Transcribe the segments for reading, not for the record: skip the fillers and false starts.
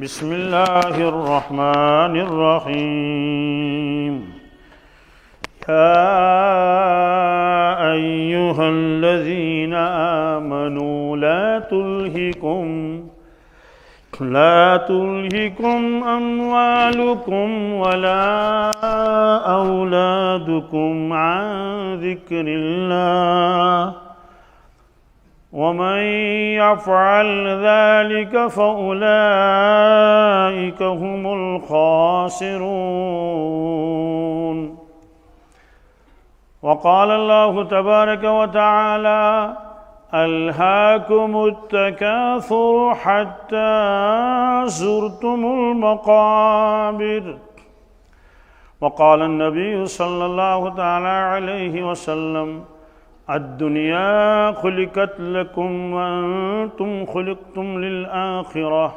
بسم الله الرحمن الرحيم يا أيها الذين آمنوا لا تلهكم أموالكم ولا أولادكم عن ذكر الله ومن يفعل ذلك فأولئك هم الخاسرون. وقال الله تبارك وتعالى ألهاكم التكاثر حتى زرتم المقابر. وقال النبي صلى الله تعالى عليه وسلم الدنيا خلقت لكم وأنتم خلقتم للآخرة.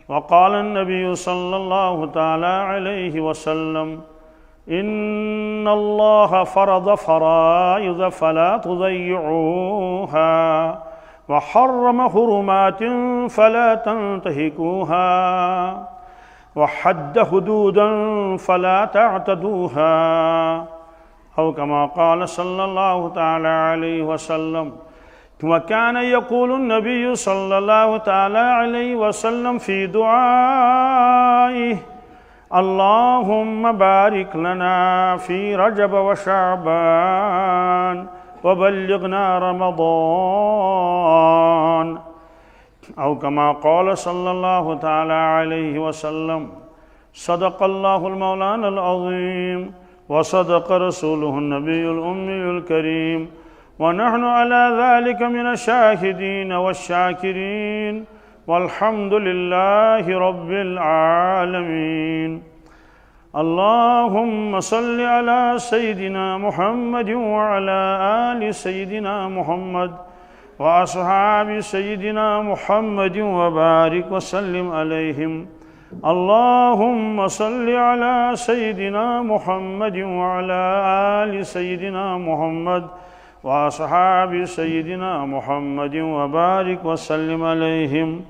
وقال النبي صلى الله تعالى عليه وسلم إن الله فرض فرائض فلا تضيعوها وحرم حرمات فلا تنتهكوها وحد حدودا فلا تعتدوها أو كما قال صلى الله تعالى عليه وسلم. وكان يقول النبي صلى الله تعالى عليه وسلم في دعائه اللهم بارك لنا في رجب وشعبان وبلغنا رمضان أو كما قال صلى الله تعالى عليه وسلم. صدق الله المولان العظيم وصدق رسوله النبي الأمي الكريم ونحن على ذلك من الشاهدين والشاكرين والحمد لله رب العالمين. اللهم صل على سيدنا محمد وعلى آل سيدنا محمد وأصحاب سيدنا محمد وبارك وسلم عليهم. اللهم صل على سيدنا محمد وعلى آل سيدنا محمد وأصحاب سيدنا محمد وبارك وسلم عليهم.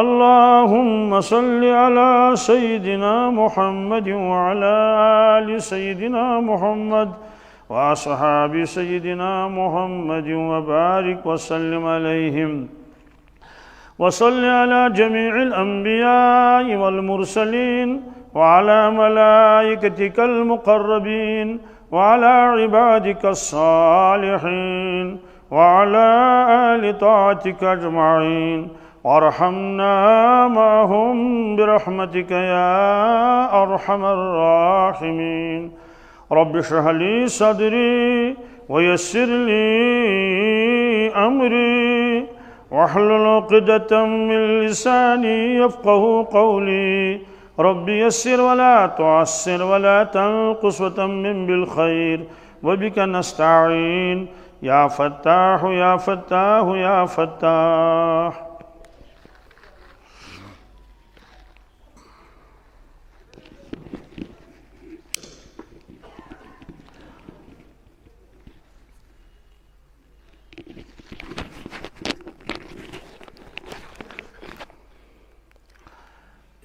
اللهم صل على سيدنا محمد وعلى آل سيدنا محمد وأصحاب سيدنا محمد وبارك وسلم عليهم. وصل على جميع الأنبياء والمرسلين وعلى ملائكتك المقربين وعلى عبادك الصالحين وعلى آل طاعتك أجمعين وارحمنا معهم برحمتك يا أرحم الراحمين. رب اشرح لي صدري ويسر لي أمري واحلل عقدة من لساني يفقه قولي. رب يسر ولا تعسر ولا تنقص وتمم بالخير وبك نستعين يا فتاح يا فتاح يا فتاح.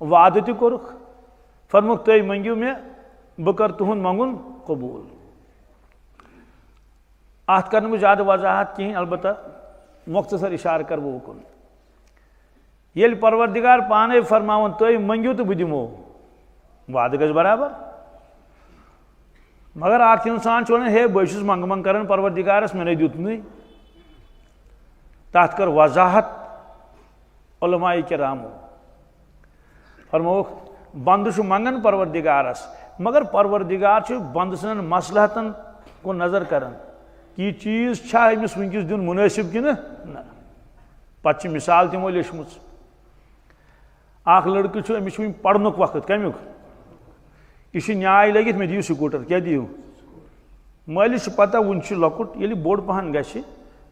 وعدہ تہ کورک فرموک تُہۍ منگیو مےٚ بہٕ کر تُہُنٛد منگُن قبوٗل. اتھ کرنہٕ بہٕ زیادٕ وضاحت کِہیٖنۍ البتہ مختصر اشارٕ کر بہٕ اُکُن. ییٚلہِ پروردگار پانے فرماوان تُہۍ منگیو تہٕ بہٕ دِمو وعدٕ گژھِ برابر. مگر اکھ انسان چھُ ونان ہے بہٕ چھُس منٛگہٕ منٛگہٕ کران پروردگارس مےٚ نے دیُتنُے. تتھ کر وضاحت علماء کرامو. فرمووُکھ بندٕ چھُ منگان پروردگارس مگر پروردگار چھُ بندٕ سٕنٛدٮ۪ن مصلحتن کُن نظر کران کہ یہ چیز چھا أمِس وٕنکیٚس دیُن مُنٲسِب کِنہٕ نہ. پتہٕ چھِ مثال تِمو لیچھمٕژ. اکھ لڑکہٕ چھُ أمِس چھُ وٕنہِ پرنُک وقت کمیُک یہ چھُ نیاے لٔگِتھ مےٚ دِیِو سکوٗٹر کیٛاہ دِیِو. مٲلِس چھِ پتہ وٕنہِ چھُ لۄکُٹ ییٚلہِ بوٚڑ پہن گژھِ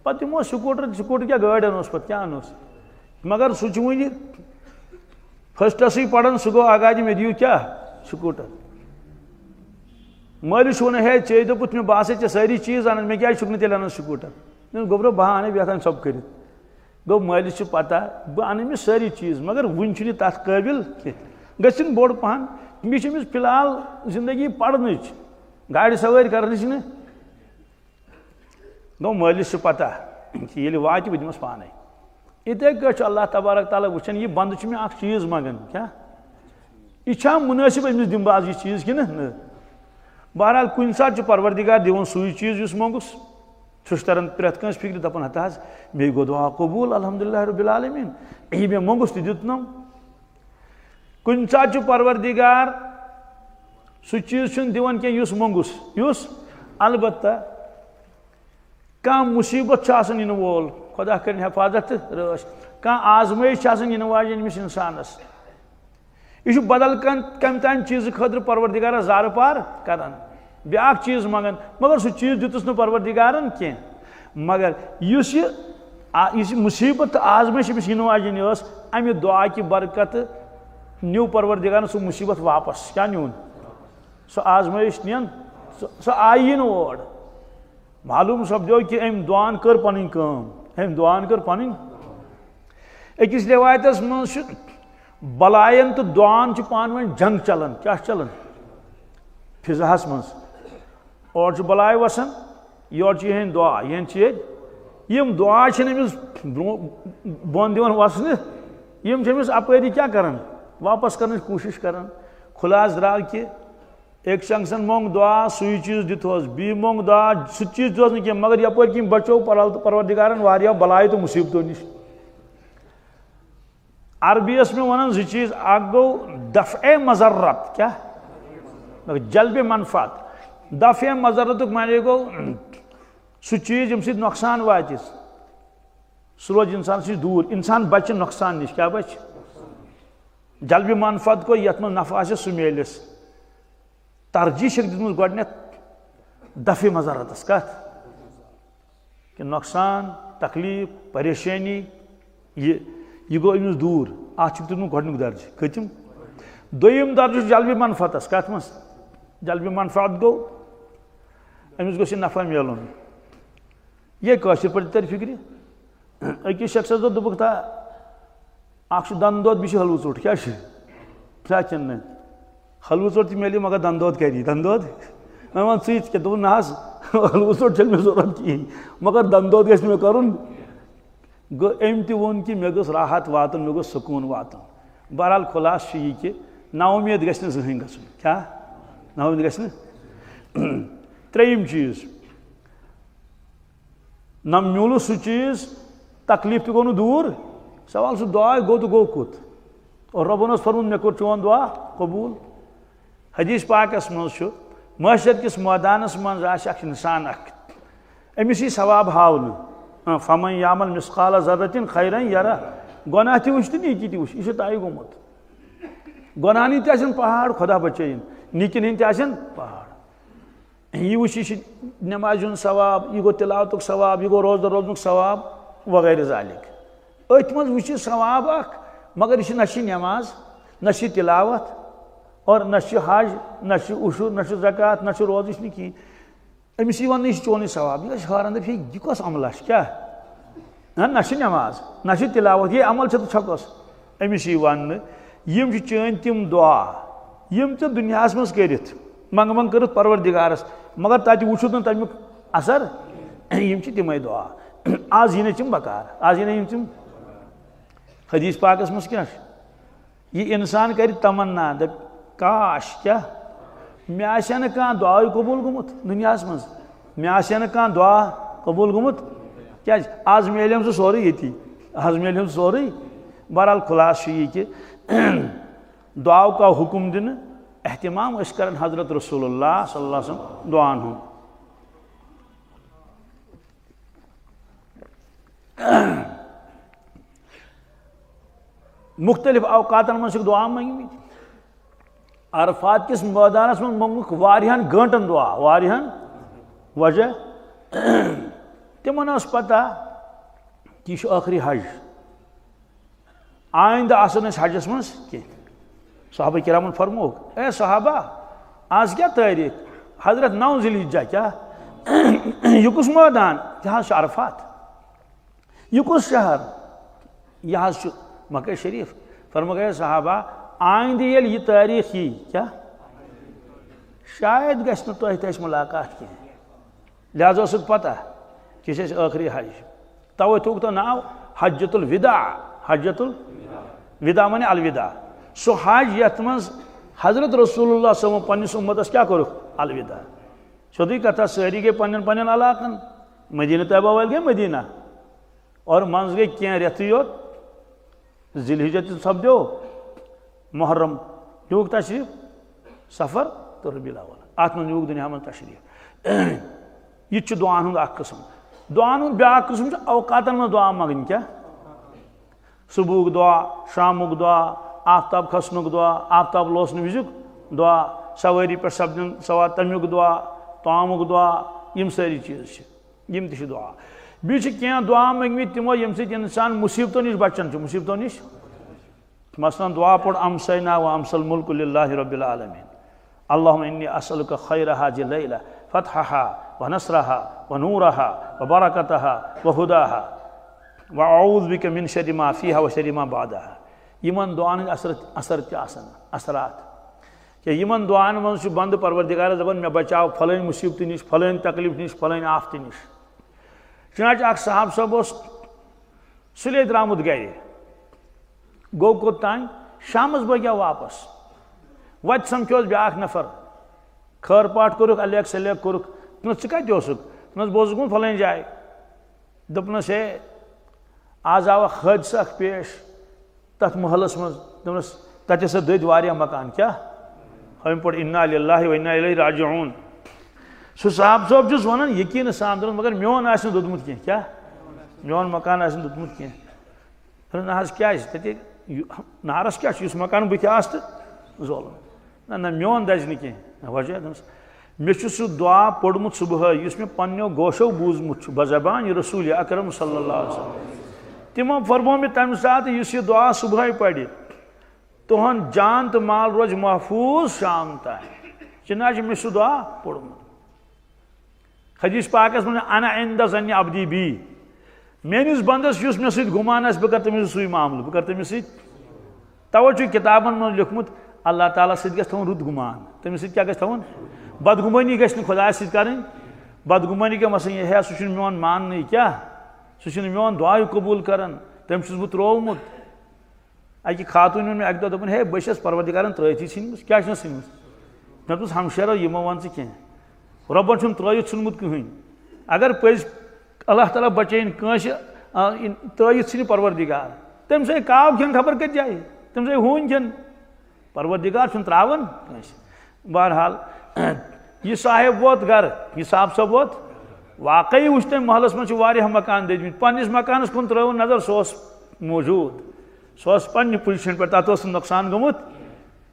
پتہٕ دِمو سکوٗٹر کیٛاہ گٲڑۍ انوس پتہٕ کیٛاہ انوس. مگر سُہ چھُ وٕنہِ فٔسٹسٕے پران سُہ گوٚو آگاہ مےٚ دِیِو کیٛاہ سکوٗٹر. مٲلِس چھُ ونان ہے ژےٚ دوٚپُتھ مےٚ بہٕ آسے ژےٚ سٲری چیٖز انان مےٚ کیٛازِ چھُکھ نہٕ تیٚلہِ انان سکوٗٹر. گوٚبرو بہٕ انے بہٕ ہٮ۪کان سۄ کٔرِتھ. گوٚو مٲلِس چھِ پتہ بہٕ انہٕ أمِس سٲری چیٖز مگر وٕنہِ چھُنہٕ یہِ تتھ قٲبِل کینٛہہ. گٔژھِنۍ بوٚڑ پہن أمِس چھِ أمِس فی الحال زندگی پرنٕچ گاڑِ سوٲرۍ کرنٕچ نہٕ. گوٚو مٲلِس چھِ پتہ کہِ ییٚلہِ واتہِ بہٕ دِمس پانے. یِتھے کٲٹھۍ چھُ اللہ تبارک تعالیٰ وٕچھان یہِ بنٛدٕ چھُ مےٚ اکھ چیٖز منٛگان کیٛاہ یہِ چھا مُنٲسِب أمِس دِمہٕ بہٕ آز یہِ چیٖز کِنہٕ نہ. بہرحال کُنہِ ساتہٕ چھُ پروردگار دِوان سُے چیٖز یُس موٚنٛگُس. سُہ چھُ تران پرٛٮ۪تھ کٲنٛسہِ فِکرِ دپان ہتا حظ مے گوٚو دُعا قبوٗل الحمدُاللہ رۄبِ العالمیٖن یہِ مےٚ موٚنٛگُس تہِ دیُتنم. کُنہِ ساتہٕ چھُ پروردگار سُہ چیٖز چھُنہٕ دِوان کینٛہہ یُس موٚنٛگُس یُس البتہ کانٛہہ مُصیٖبت چھُ آسان یِنہٕ وول خۄدا کٔرِنۍ حفاظت تہٕ رٲچھ. کانٛہہ آزمٲیش چھِ آسان یِنہٕ واجیٚنۍ أمِس اِنسانس. یہ چھُ بدل کمہِ تانۍ چیٖزٕ خٲطرٕ پروردگارس زارٕ پار کران بیاکھ چیٖز منگان مگر سُہ چیٖز دِتُس نہٕ پروردگارن کینٛہہ. مگر یُس یہِ مُصیٖبت تہٕ آزمٲیش أمِس یِنہٕ واجیٚنۍ ٲس امہِ دُعا کہِ برکتہٕ نیوٗ پروردگارن سُہ مُصیٖبت واپس. کیٛاہ نیوٗن سۄ آزمٲیش نِن سۄ آیی نہٕ اور. معلوٗم سپدیو کہِ أمۍ دُعاہن کٔر پنٕنۍ کٲم أمۍ دُعاہن کٔر پنٕنۍ. أکِس رٮ۪وایتس منٛز چھُ بلاین تہٕ دُعاہن چھُ پانہٕ ؤنۍ جنگ چلان. کیٛاہ چھُ چلان فضاہس منٛز. اورٕ چھُ بلاے وسان یورٕ چھُ یِہٕنٛدۍ دُعا یِہٕنٛدۍ چھِ ییٚتہِ. یِم دُعا چھِنہٕ أمِس بۄن دِوان وسنہٕ یِم چھِ أمِس اپٲری کیٛاہ کران واپس کرنٕچ کوٗشش کران. خُلاصہٕ درٛاو کہِ أکۍ شخصن موٚنٛگ دُعا سُے چیٖز دِتہوس بیٚیہِ موٚنٛگ دُعا سُہ چیٖز دِتہوس نہٕ کینٛہہ مگر یپٲرۍ کِنۍ بچو پروردگارن واریاہو بلایو تہٕ مُصیٖبتو نِش. عربی یس میں ونان زٕ چیٖز اکھ گوٚو دفعے مضرت کیٛاہ جلبِ منفعت. دفعے مضرتُک معنی گوٚو سُہ چیٖز ییٚمہِ سۭتۍ نۄقصان واتہِ سُہ روزِ انسانس نِش دوٗر انسان بچہِ نۄقصان نِش. کیٛاہ بچہِ جلبِ منفعت گوٚو یتھ منٛز نفع آسٮ۪س سُہ میلٮ۪س. ترجیح چھکھ دِژمٕژ گۄڈٕنٮ۪تھ دفعے مضرتس کتھ کہِ نۄقصان تکلیٖف پریشٲنی یہِ گوٚو أمِس دوٗر. اتھ چھُکھ دیُتمُت گۄڈنیُک درجہٕ. کٔژِم دوٚیِم درجہٕ چھُ جلبِ منفعتس. کتھ منٛز جلبِ منفعت گوٚو أمِس گوٚژھ یہِ نفع میلُن. یہِ کٲشِر پٲٹھۍ ترِ فِکرِ. أکِس شخصس دوٚپُکھ تا اکھ چھُ دنٛدٕ دود بیٚیہِ چھُ حلوٕ ژوٚٹ کیٛاہ چھُ کیٛاہ کِنہٕ نہٕ حلوٕ ژوٚٹ تہِ میلہِ مگر دنٛدٕ دود کری دنٛدٕ دود وۄنۍ وَن ژٕے کیٛاہ دوٚپُن نہ حظ حلوٕ ژوٚٹ چھَنہٕ مےٚ ضوٚرتھ کِہیٖنۍ مگر دنٛدٕ دود گژھِ مےٚ کرُن. گوٚو أمۍ تہِ ووٚن کہِ مےٚ گوٚژھ راحت واتُن مےٚ گوٚژھ سکوٗن واتُن. بہرحال خُلاصہٕ چھُ یہِ کہِ نا اُمید گژھِ نہٕ زٕہٕنۍ گژھُن. کیٛاہ نا اُمید گژھِ نہٕ. ترٛیٚیِم چیٖز نہ میوٗلُس سُہ چیٖز تکلیٖف تہِ گوٚو نہٕ دوٗر. سوال سُہ دُعا گوٚو تہٕ گوٚو کوٚت اور رۄبن اوس فرموت مےٚ کوٚر چون دُعا قبوٗل. حدیٖث پاکس منٛز چھُ معاشر کِس مٲدانس منٛز آسہِ اکھ انسان اکھ أمِس یی ثواب ہاونہٕ فمن یعمل مثقال ذرة خیرا یرہ. گۄناہ تہِ وٕچھ تہٕ نیکی تہِ وٕچھ. یہِ چھُ طے گوٚمُت. گۄناہن ہِنٛدۍ تہِ آسن پہاڑ خۄدا بچٲیِن نیکین ہِنٛدۍ تہِ آسن پہاڑ. یہِ وٕچھ یہِ چھُ نٮ۪مازِ ہُنٛد ثواب یہِ گوٚو تِلاوتُک ثواب یہِ گوٚو روزدر روزنُک ثواب وغیرہ ذالِک. أتھۍ منٛز وٕچھ یہِ ثواب اکھ مگر یہِ چھِ نہ چھِ نٮ۪ماز نہ چھِ تِلاوت اور نہ چھِ حج نہ چھِ عشر نہ چھِ زکات نہ چھِ روزٕ یہِ چھُنہٕ کِہیٖنۍ. أمِس یی وننہٕ یہِ چھُ چونُے ثواب. یہِ گژھِ حٲران دپہِ یہِ کۄس عملہ چھِ کیٛاہ نہ چھِ نٮ۪ماز نہ چھِ تِلاوت یہِ عمل چھِ تہٕ چھکس. أمِس یی وننہٕ یم چین تم دعا یم ژے دنیاس مز کرت منگ منگ کرت پروردگارس مگر تتہ وچھت نا تمیک اثر یم چھ تمے دعا آز یہ تم بکار آز یہ تم حدیث پاکس مز کیا یہ انسان کر تمنا دپ کاش کیا مے آسیا نہ کانٛہہ دعا قبول گومت دنیاس مز مے آسیا نہ کانٛہہ دعا قبول گومت کیا آز میلیم سہ سورُے ییٚتی آز میلیم سہ سورُے بہرحال خلاصہ یہ کہ دعا کا حکم دن اہتمام اس کرن حضرت رسول اللہ صلی اللہ علیہ وسلم دعان ہوں مختلف اوقاتن من دعا منگمت عرفات کس میدانس من منگک واریہن گھنٹن دعا واریہن وجہ تمن اس پتہ کہ یہ آخری حج آئندہ آسن اس حجس من کی صحابہ کرامن فرموک اے صحابہ آج کیا تاریخ حضرت 9 ذی الحجہ کیا یہ کس میدان یہ عرفات یہ کس شہر یہ مکہ شریف فرموک اے صحابہ آئندہ یہ تاریخ ہی کیا شاید گھس نہ تہ ملاقات کی لہذا اس پتہ کہ یہ آخری حج توے تھوک تو ناو حجۃ الوداع حجۃ الوداع مانے الوداع سو حج یت مز حضرت رسول اللہ صلی اللہ علیہ وسلم پنس امتس کیا کرو الوداع سیودی کتھا ساری گئی پنن پنن علاقن مدینہ طیبہ وال گئی مدینہ اور منز گئی کینٛہہ رٮ۪تھٕے یوت ذی الحجہ تہِ سپدیو محرم نیوٗکھ تشریف سفر تو ربیع الاول اتھ منٛز نیوٗکھ دُنیا منٛز تشریف یہ چھُ دعاہن ہُنٛد اکھ قسم دعاہن ہُنٛد بیٛاکھ قسم چھُ اوقاتن منٛز دعا منگٕنۍ کیٛاہ صبحُک دعا شامُک دعا آفتاب کھسنُک دعا آفتاب لوسنہٕ وِزیُک دعا سوٲری پٮ۪ٹھ سپدن سوار تمیُک دعا طعامُک دعا یم سٲری چیٖز چھِ یم تہِ چھِ دعا بیٚیہِ چھِ کینٛہہ دعا منگمٕتۍ تِمو ییٚمہِ سۭتۍ اِنسان مُصیبتو نِش بچان چھُ مُصیبتو نِش مثلاً دعا پوٚر امسینا و امسل الملک للہ رب العالمین اللہم انی اسألک خیر هذه اللیلہ فتحها ونصرها ونورها وبرکتها وہداها واعوذ بک من شر ما فیہا وشر ما بعدها یمن دعان اثر تہِ آسان اثرات کہ یمن دعان من چھُ بندٕ پروردگار دپان مےٚ بچاو پھلٲنۍ مُصیبتہٕ نِش پھلٲنۍ تکلیف نِش پھلٲنۍ آفتہٕ نِش چنانچہ اکھ صحاب صٲب اوس سُلے درٛامُت گرِ گوٚو کوٚتام شامس بٲگیو واپس وتہِ سمکھیوس بیٛاکھ نفر خٲر پاٹھ کوٚرُکھ الیک سلیک کوٚرُکھ دوٚپنس ژٕ کتہِ اوسُکھ دوٚپنس بہٕ اوسُس گوٚمُت فلٲنۍ جایہِ دوٚپنس ہے آز آو اکھ حٲدثہٕ اکھ پیش تتھ محلس منٛز دوٚپنس تتہِ ہسا دٔدۍ واریاہ مکان کیٛاہ ہُمہِ پٲٹھۍ انا للہ و انا الیہ راجعون سُہ صاحب صٲب چھُس ونان یقیٖنہٕ سان دوٚپنس مگر میون آسہِ نہٕ دوٚدمُت کینٛہہ کیٛاہ میون مکان آسہِ نہٕ دوٚدمُت کینٛہہ نہ حظ کیٛازِ تتہِ نارس کیٛاہ چھُ یُس مکان بٕتھِ آسہِ تہٕ ظٲلم نہ میون دزِ نہٕ کینٛہہ وجہ دوٚپنس مےٚ چھُ سُہ دعا پوٚرمُت صبحٲے یُس مےٚ پننیو گوشو بوٗزمُت چھُ بزبانہِ رسوٗلِ اکرم صلی اللہ علیہ وسلم تِمو فرمو مےٚ تمہِ ساتہٕ یُس یہِ دعا صبحٲے پرِ تُہُنٛد جان تہٕ مال روزِ محفوٗظ شام تانۍ چنانچہ مےٚ چھُ سُہ دعا پوٚرمُت حدیث پاکس منٛز انا عند ظنِ عبدی بی میٲنِس بندس یُس مےٚ سۭتۍ گُمان آسہِ بہٕ کرٕ تٔمِس سُے معاملہٕ بہٕ کرٕ تٔمِس سۭتۍ توے چھُ کِتابن منٛز لیوٗکھمُت اللہ تعالیٰ سۭتۍ گژھِ تھاوُن رُت گُمان تٔمِس سۭتۍ کیٛاہ گژھِ تھاوُن بدگُمٲنی گژھِ نہٕ خۄدایس سۭتۍ کَرٕنۍ بدگُمٲنی کیٛاہ مسا ہے سُہ چھُنہٕ میون ماننٕے کیٛاہ سُہ چھُنہٕ میون دعا قبوٗل کران تٔمۍ چھُس بہٕ ترٛوومُت اکہِ خاتوٗن ووٚن مےٚ اکہِ دۄہ دوٚپُن ہے بہٕ چھَس پروردگارن ترٛٲیتھٕے ژھٕنمٕژ کیٛاہ چھَس ژھٕنمٕژ مےٚ دوٚپُس ہمشیرو یِمو وَن ژٕ کینٛہہ رۄبن چھُنہٕ ترٛٲیِتھ ژھٕنمُت کٕہٕنۍ اگر پٔزۍ اللہ تعالیٰ بچٲیِن کٲنٛسہِ ترٛٲیِتھ ژھٕنہِ پروردگار تٔمۍ سٕے کاو کھٮ۪ن خبر کتہِ جایہِ تٔمۍ سٕے ہوٗنۍ کھٮ۪ن پروردگار چھُنہٕ ترٛاوان کٲنٛسہِ بہرحال یہ صاحب ووت گرٕ یہ صاحب صٲب ووت واقعی وٕچھ تٔمۍ محلس منٛز چھِ واریاہ مکان دٔدمٕتۍ پننِس مکانس کُن ترٲوٕن نظر سُہ اوس موٗجوٗد سُہ اوس پننہِ پُزِشن پٮ۪ٹھ تتھ اوس نہٕ نۄقصان گوٚمُت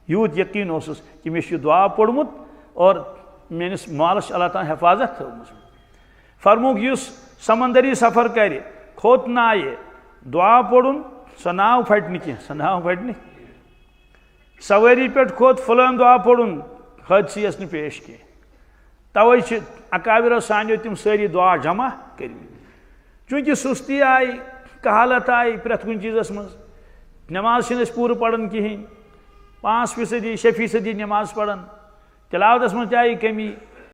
یوٗت یقیٖن اوسُس کہ مےٚ چھُ یہِ دعا پوٚرمُت اور میٲنِس مالس چھِ اللہ تعالیٰ حفاظت تھٲومٕژ فرموُکھ یُس سمندری سفر کرِ کھوٚت نایہِ دعا پوٚرُن سۄ ناو پھٹہِ نہٕ کینٛہہ سۄ ناو پھٹہِ نہٕ سوٲری پٮ۪ٹھ کھوٚت پھلٲنۍ دعا پوٚرُن حٲدثہٕ یِیَس نہٕ پیش کینٛہہ توے چھِ اکابرو سانیو تِم سٲری دعا جمع کٔرمٕتۍ چوٗنٛکہِ سُستی آیہِ کہالت آیہِ پرٛٮ۪تھ کُنہِ چیٖزس منٛز نٮ۪ماز چھِنہٕ أسۍ پوٗرٕ پران کِہیٖنۍ 5% 6% نماز پڑھن تلاوتس من تہ آئی کمی